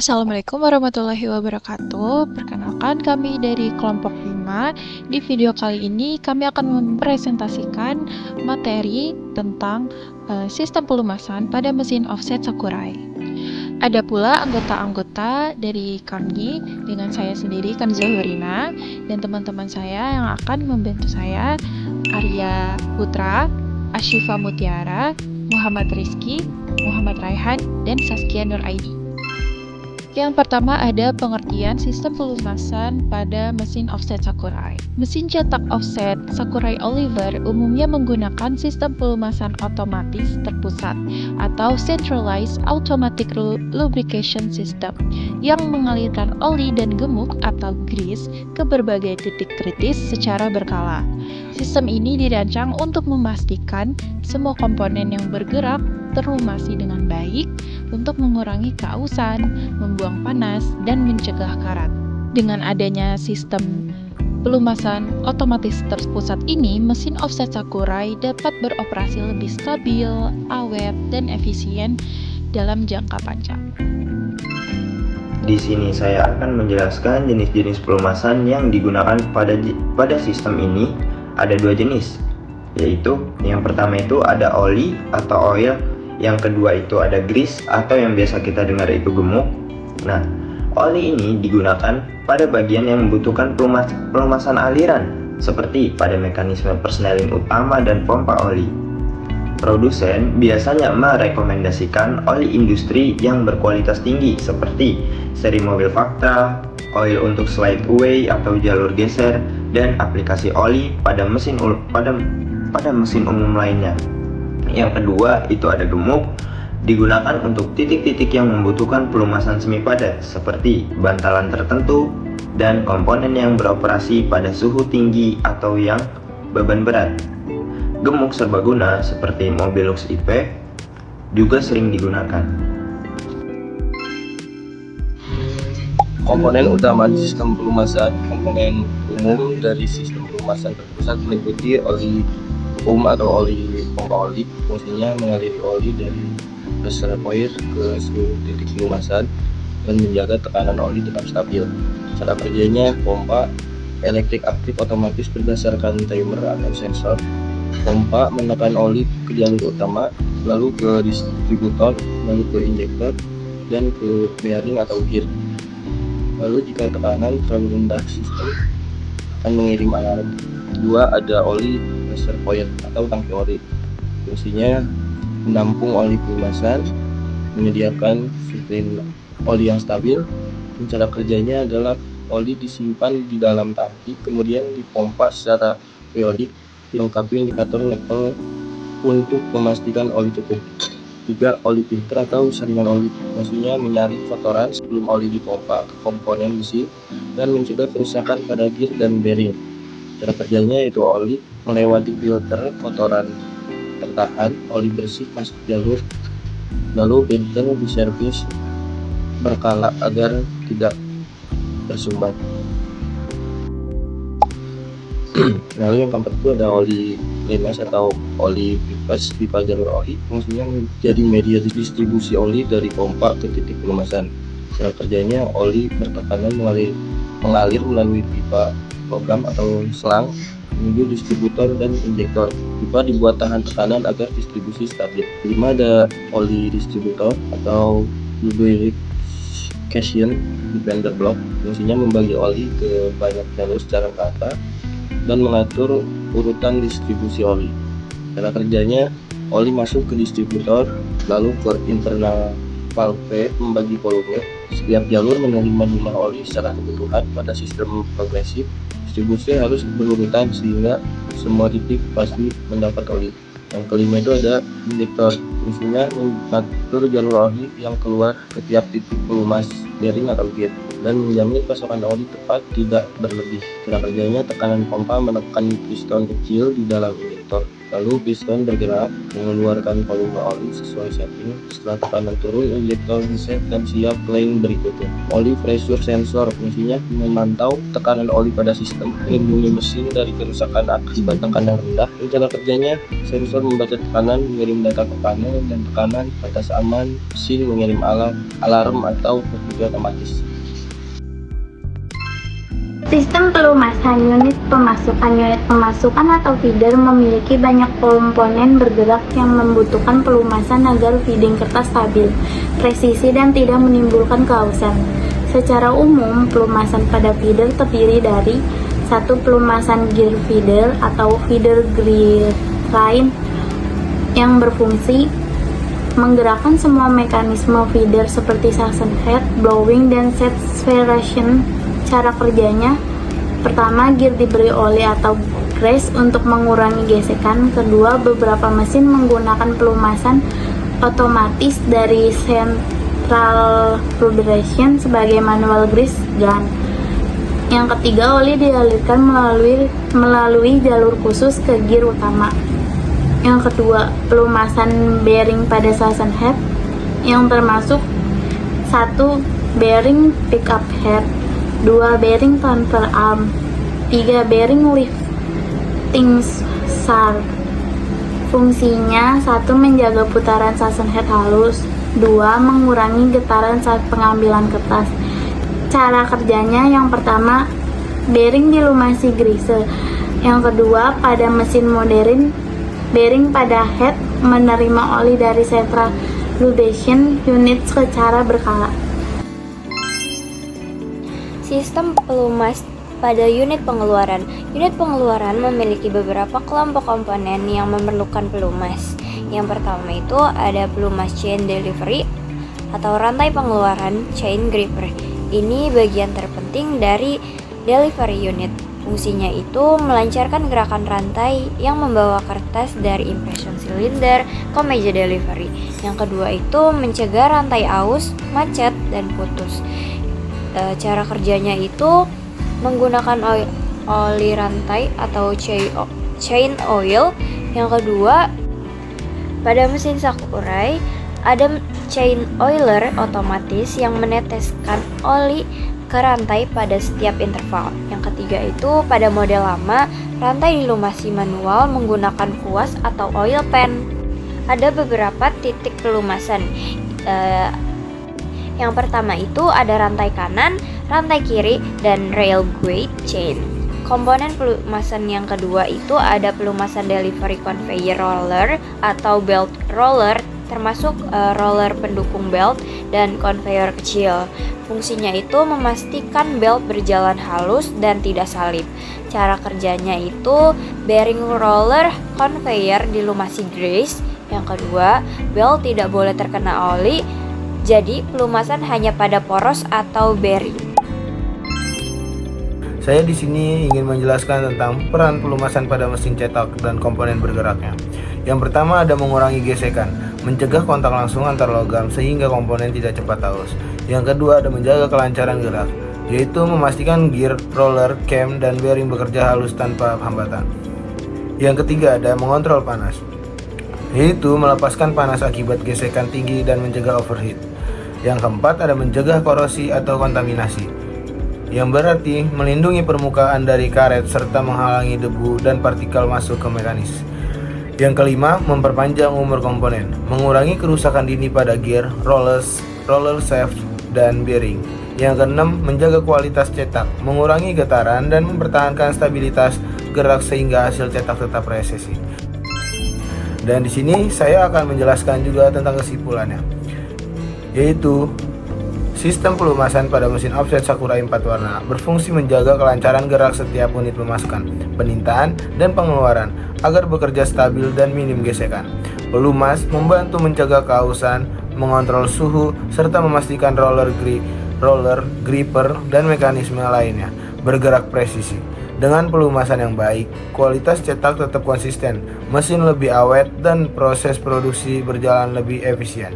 Assalamualaikum warahmatullahi wabarakatuh. Perkenalkan kami dari kelompok 5. Di video kali ini kami akan mempresentasikan materi tentang sistem pelumasan pada mesin offset Sakurai. Ada pula anggota-anggota dari kami dengan saya sendiri Kanza Hurina dan teman-teman saya yang akan membantu saya, Arya Putra, Ashifa Mutiara, Muhammad Rizky, Muhammad Raihan, dan Saskia Nuraidi. Yang pertama ada pengertian sistem pelumasan pada mesin offset Sakurai. Mesin cetak offset Sakurai Oliver umumnya menggunakan sistem pelumasan otomatis terpusat atau Centralized Automatic Lubrication System yang mengalirkan oli dan gemuk atau grease ke berbagai titik kritis secara berkala. Sistem ini dirancang untuk memastikan semua komponen yang bergerak terlumasi dengan baik untuk mengurangi keausan, membuang panas, dan mencegah karat. Dengan adanya sistem pelumasan otomatis terpusat ini, mesin offset Sakurai dapat beroperasi lebih stabil, awet, dan efisien dalam jangka panjang. Di sini saya akan menjelaskan jenis-jenis pelumasan yang digunakan pada sistem ini. Ada dua jenis, yaitu yang pertama itu ada oli atau oil, yang kedua itu ada grease atau yang biasa kita dengar itu gemuk. Nah, oli ini digunakan pada bagian yang membutuhkan pelumasan aliran, seperti pada mekanisme persneling utama dan pompa oli. Produsen biasanya merekomendasikan oli industri yang berkualitas tinggi seperti seri mobil Vactra, oil untuk slide away atau jalur geser, dan aplikasi oli pada mesin umum lainnya. Yang kedua itu ada gemuk, digunakan untuk titik-titik yang membutuhkan pelumasan semi padat seperti bantalan tertentu dan komponen yang beroperasi pada suhu tinggi atau yang beban berat. Gemuk serbaguna seperti mobil Lux IP juga sering digunakan. Komponen utama di sistem pelumasan. Komponen umum dari sistem pelumasan terpusat meliputi oli atau oli pompa oli. Fungsinya mengaliri oli dari reservoir ke seluruh titik pelumasan dan menjaga tekanan oli tetap stabil. Cara kerjanya, pompa elektrik aktif otomatis berdasarkan timer atau sensor. Pompa menekan oli ke jalur utama, lalu ke distributor, lalu ke injektor, dan ke bearing atau gear. Lalu jika tekanan terlalu rendah, sistem akan mengirim alarm. Kedua, ada oli reservoir atau tangki oli. Fungsinya menampung oli pelumasan, menyediakan suplai oli yang stabil. Cara kerjanya adalah oli disimpan di dalam tangki, kemudian dipompa secara periodik, dilengkapi indikator level untuk memastikan oli cukup. 3. Oli filter atau saringan oli. Fungsinya menyaring kotoran sebelum oli dipompa ke komponen mesin dan mencegah kerusakan pada gear dan bearing. Cara kerjanya yaitu oli melewati filter kotoran tertahan, oli bersih masuk jalur, lalu filter diservis berkala agar tidak tersumbat. Lalu yang keempat itu ada oli limas atau oli pipa jalur oli. Fungsinya menjadi media distribusi oli dari pompa ke titik pelumasan. Cara kerjanya, oli bertekanan mengalir melalui pipa logam atau selang menuju distributor dan injektor. Pipa dibuat tahan tekanan agar distribusi stabil. 5. Ada oli distributor atau lubrication depender block. Fungsinya membagi oli ke banyak jalur secara merata dan mengatur urutan distribusi oli. Cara kerjanya, oli masuk ke distributor, lalu ke internal valve membagi volume. Setiap jalur menerima jumlah oli secara kebutuhan. Pada sistem progresif, distribusi harus berurutan sehingga semua titik pasti mendapat oli. Yang kelima itu ada injektor. Fungsinya mengatur jalur oli yang keluar ke tiap titik pelumas bearing atau gear. dan menjamin pasokan oli tepat tidak berlebih. Cara kerjanya, tekanan pompa menekan piston kecil di dalam injektor, lalu piston bergerak mengeluarkan volume oli sesuai setting. Setelah tekanan turun, injektor reset dan siap lane berikutnya. Oli pressure sensor fungsinya memantau tekanan oli pada sistem, melindungi mesin dari kerusakan akibat tekanan rendah. Cara kerjanya, sensor membaca tekanan, mengirim data ke panel, dan tekanan batas aman, mesin mengirim alarm atau berfungsi otomatis. Sistem pelumasan unit pemasukan atau feeder memiliki banyak komponen bergerak yang membutuhkan pelumasan agar feeding kertas stabil, presisi, dan tidak menimbulkan kehausan. Secara umum, pelumasan pada feeder terdiri dari satu pelumasan gear feeder atau feeder gear line yang berfungsi menggerakkan semua mekanisme feeder seperti suction head, blowing, dan set separation. Cara kerjanya, pertama, gear diberi oli atau grease untuk mengurangi gesekan. Kedua, beberapa mesin menggunakan pelumasan otomatis dari central lubrication sebagai manual grease gun. Yang ketiga, oli dialirkan melalui jalur khusus ke gear utama. Yang kedua, pelumasan bearing pada suction head yang termasuk 1. Bearing pickup head, 2. Bearing transfer arm, 3. Bearing lifting shaft. Fungsinya 1. Menjaga putaran suction head halus, 2. Mengurangi getaran saat pengambilan kertas. Cara kerjanya, yang pertama, bearing dilumasi grease. Yang kedua, pada mesin modern, bearing pada head menerima oli dari central lubrication unit secara berkala. Sistem pelumas pada unit pengeluaran. Unit pengeluaran memiliki beberapa kelompok komponen yang memerlukan pelumas. Yang pertama itu ada pelumas chain delivery atau rantai pengeluaran chain gripper. Ini bagian terpenting dari delivery unit. Fungsinya itu melancarkan gerakan rantai yang membawa kertas dari impression cylinder ke meja delivery. Yang kedua itu mencegah rantai aus, macet, dan putus. Cara kerjanya itu menggunakan oli rantai atau chain oil. Yang kedua, pada mesin Sakurai ada chain oiler otomatis yang meneteskan oli ke rantai pada setiap interval. Yang ketiga itu pada model lama, rantai dilumasi manual menggunakan kuas atau oil pan. Ada beberapa titik pelumasan. Yang pertama itu ada rantai kanan, rantai kiri, dan railway chain. Komponen pelumasan yang kedua itu ada pelumasan delivery conveyor roller atau belt roller, termasuk roller pendukung belt dan conveyor kecil. Fungsinya itu memastikan belt berjalan halus dan tidak salip. Cara kerjanya itu bearing roller conveyor dilumasi grease. Yang kedua, belt tidak boleh terkena oli. Jadi, pelumasan hanya pada poros atau bearing. Saya di sini ingin menjelaskan tentang peran pelumasan pada mesin cetak dan komponen bergeraknya. Yang pertama ada mengurangi gesekan, mencegah kontak langsung antar logam sehingga komponen tidak cepat aus. Yang kedua ada menjaga kelancaran gerak, yaitu memastikan gear, roller, cam, dan bearing bekerja halus tanpa hambatan. Yang ketiga ada mengontrol panas, yaitu melepaskan panas akibat gesekan tinggi dan mencegah overheat. Yang keempat ada mencegah korosi atau kontaminasi, yang berarti melindungi permukaan dari karet serta menghalangi debu dan partikel masuk ke mekanis. Yang kelima, memperpanjang umur komponen, mengurangi kerusakan dini pada gear, roller shaft, dan bearing. Yang keenam, menjaga kualitas cetak, mengurangi getaran dan mempertahankan stabilitas gerak sehingga hasil cetak tetap presisi. Dan di sini saya akan menjelaskan juga tentang kesimpulannya, yaitu sistem pelumasan pada mesin offset Sakurai 4 warna berfungsi menjaga kelancaran gerak setiap unit pemasukan, penintaan, dan pengeluaran agar bekerja stabil dan minim gesekan. Pelumas membantu mencegah kehausan, mengontrol suhu, serta memastikan roller gripper, dan mekanisme lainnya bergerak presisi. Dengan pelumasan yang baik, kualitas cetak tetap konsisten, mesin lebih awet, dan proses produksi berjalan lebih efisien.